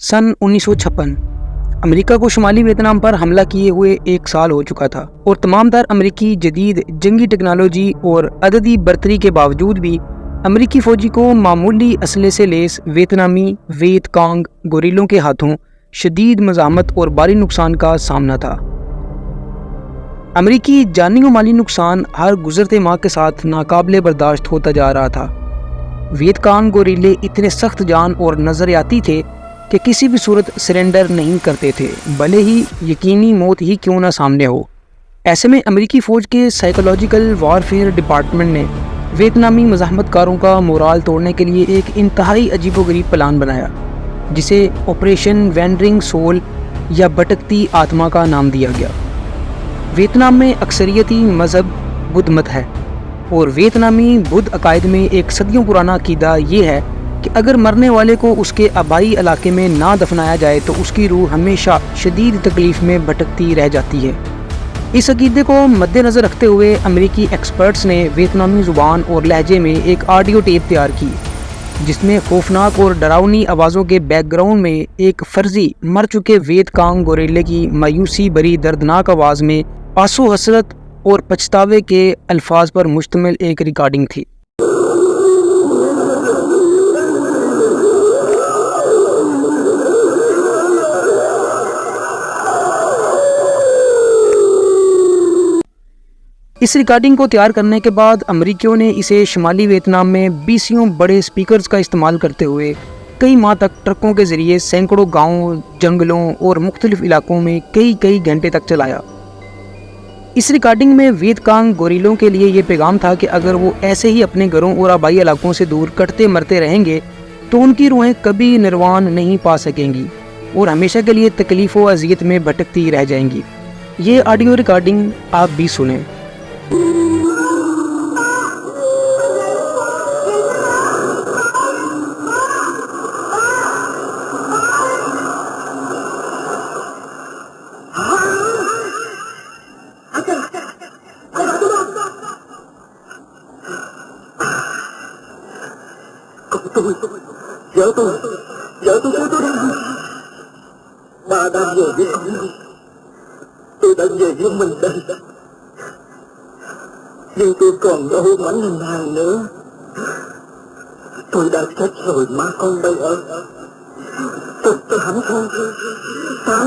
सन 1956 America को शुमाली Vietnam पर हमला किए हुए 1 साल हो चुका था और तमाम तर अमेरिकी जदीद जंगी टेक्नोलॉजी और अददी बरतरी के बावजूद भी अमेरिकी फ़ौजी को मामूली असले से लेस वियतनामी वियत कांग गोरिल्लों के हाथों शदीद मज़ाहमत और भारी नुकसान का सामना था। अमेरिकी जानी और माली नुकसान हर गुज़रते माह के साथ नाकाबिले बर्दाश्त होता जा रहा था। वियत कांग गोरिल्ले इतने सख्त जान और नज़रियाती थे कि किसी भी सूरत सरेंडर नहीं करते थे, भले ही यकीनी मौत ही क्यों ना सामने हो। ऐसे में अमेरिकी फ़ौज के साइकोलॉजिकल वारफेयर डिपार्टमेंट ने वियतनामी मज़ाहमतकारों का मोराल तोड़ने के लिए एक इंतहाई अजीबोगरीब प्लान बनाया, जिसे ऑपरेशन वैंडरिंग सोल या भटकती आत्मा का नाम दिया गया। वियतनाम में अक्सरियती मज़हब बुद्ध मत है और वियतनामी बुद्ध अकायद में एक सदियों पुराना अकीदा ये है कि अगर मरने वाले को उसके आबाई इलाके में ना दफनाया जाए तो उसकी रूह हमेशा शदीद तकलीफ़ में भटकती रह जाती है। इस अकीदे को मद्देनज़र रखते हुए अमेरिकी एक्सपर्ट्स ने वियतनामी ज़ुबान और लहजे में एक ऑडियो टेप तैयार की, जिसमें खौफनाक और डरावनी आवाज़ों के बैकग्राउंड में एक फ़र्जी मर चुके वियत कांग गोरिल्ले की मायूसी भरी दर्दनाक आवाज़ में आंसू हसरत और पछतावे के अल्फाज पर मुश्तमिल एक रिकॉर्डिंग थी। इस रिकॉर्डिंग को तैयार करने के बाद अमेरिकियों ने इसे शुमाली वियतनाम में 20 बड़े स्पीकर्स का इस्तेमाल करते हुए कई माह तक ट्रकों के ज़रिए सैकड़ों गाँवों, जंगलों और मुख्तलिफ इलाकों में कई घंटे तक चलाया। इस रिकॉर्डिंग में वियत कांग गोरिल्लों के लिए ये पैगाम था कि अगर वो ऐसे ही अपने घरों और आबाई इलाकों से दूर कटते मरते रहेंगे तो उनकी रूहें कभी निर्वाण नहीं पा सकेंगी और हमेशा के लिए तकलीफ़ व अज़ियत में भटकती रह जाएंगी। ये ऑडियो रिकॉर्डिंग आप भी सुनें। Vợ tôi kêu tôi đang về. Bà đang về với con. Tôi đang về với mình đây. Nhưng tôi còn đâu mảnh hình hài nữa. Tôi đã chết rồi má con bây ơi. Tôi hẳn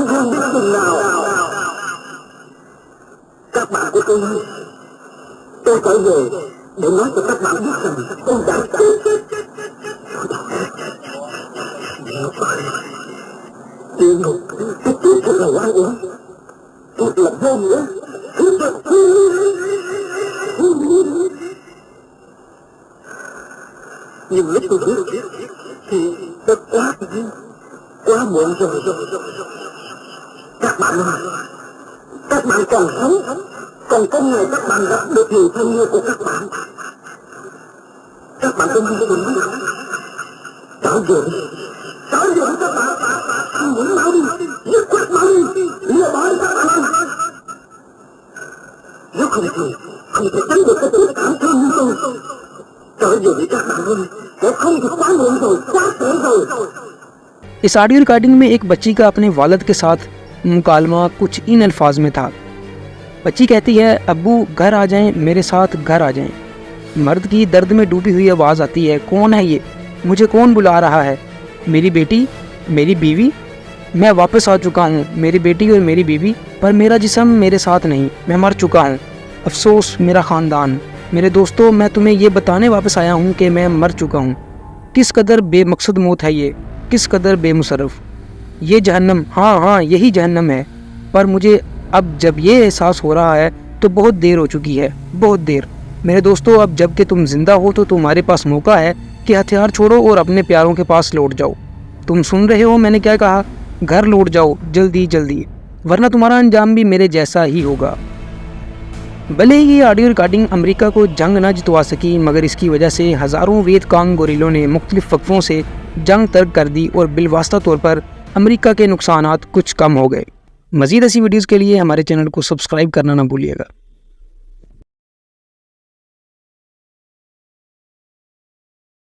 không biết chừng nào. Các bạn của tôi ơi, tôi trở về để nói cho các bạn biết rằng tôi đã chết. Địa ngục, cái chết thật là oan uổng, thật là vô nghĩa. Nhưng lúc tôi biết thì đã quá muộn rồi. Các bạn ơi, các bạn còn sống, còn có ngày các bạn gặp được người thân yêu của các bạn. Các bạn có nghe tôi nói không? Trở về các bạn, muốn mau đi, dứt khoát mau đi, lìa bỏ đi các bạn ơi. Nếu không thể tránh được cái chết cảm thương như tôi. Trở về đi các bạn ơi, nếu không thì quá muộn rồi, quá trễ rồi. इस audio recording में एक बच्ची का अपने वालिद के साथ मुकालमा कुछ इन अल्फाज में था। बच्ची कहती है, अब्बू घर आ जाएं, मेरे साथ घर आ जाएं। मर्द की दर्द में डूबी हुई आवाज़ आती है, कौन है ये? मुझे कौन बुला रहा है? मेरी बेटी, मेरी बीवी? मैं वापस आ चुका हूँ, मेरी बेटी और मेरी बीवी, पर मेरा जिस्म मेरे साथ नहीं, मैं मर चुका हूँ। अफसोस मेरा ख़ानदान। मेरे दोस्तों, मैं तुम्हें ये बताने वापस आया हूँ कि मैं मर चुका हूँ। किस कदर बेमकसद मौत है ये, किस कदर बेमुशर्रफ। ये जहन्नम, हाँ यही जहन्नम है। पर मुझे अब जब ये एहसास हो रहा है तो बहुत देर हो चुकी है, बहुत देर। मेरे दोस्तों, अब जब कि तुम ज़िंदा हो तो तुम्हारे पास मौका है कि हथियार छोड़ो और अपने प्यारों के पास लौट जाओ। तुम सुन रहे हो मैंने क्या कहा? घर लौट जाओ जल्दी, वरना तुम्हारा अंजाम भी मेरे जैसा ही होगा। भले ही ये ऑडियो रिकॉर्डिंग अमेरिका को जंग न जितवा सकी, मगर इसकी वजह से हज़ारों वियत कांग गोरिल्लों ने मुख्तलिफ वक्फों से जंग तर्क कर दी और बिलवास्ता तौर पर अमेरिका के नुकसानात कुछ कम हो गए। मज़ीद ऐसी वीडियोज़ के लिए हमारे चैनल को सब्सक्राइब करना ना भूलिएगा।